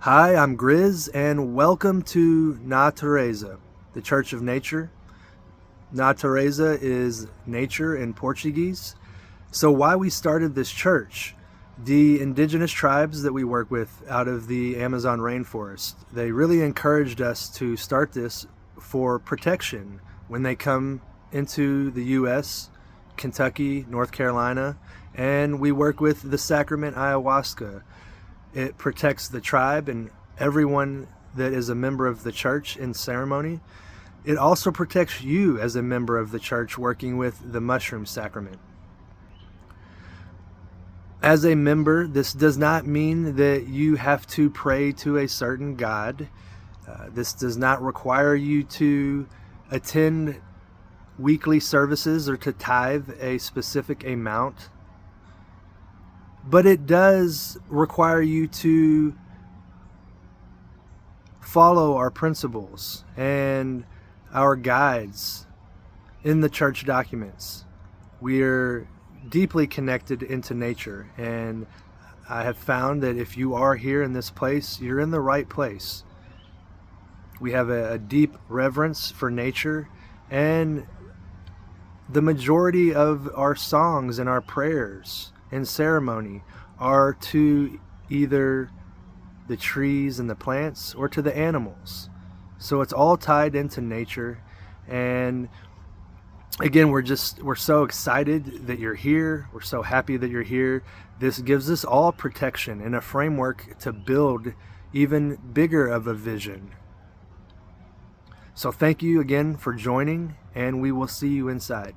Hi, I'm Grizz, and welcome to Natureza, the Church of Nature. Natureza is nature in Portuguese. So, why we started this church? The indigenous tribes that we work with out of the Amazon rainforest, they really encouraged us to start this for protection when they come into the U.S., Kentucky, North Carolina, and we work with the sacrament ayahuasca. It protects the tribe and everyone that is a member of the church in ceremony. It also protects you as a member of the church working with the mushroom sacrament. As a member, this does not mean that you have to pray to a certain God. This does not require you to attend weekly services or to tithe a specific amount. But it does require you to follow our principles and our guides in the church documents. We are deeply connected into nature, and I have found that if you are here in this place, you're in the right place. We have a deep reverence for nature, and the majority of our songs and our prayers and ceremony are to either the trees and the plants or to the animals. So it's all tied into nature. And again, we're so excited that you're here. We're so happy that you're here. This gives us all protection and a framework to build even bigger of a vision. So thank you again for joining, and we will see you inside.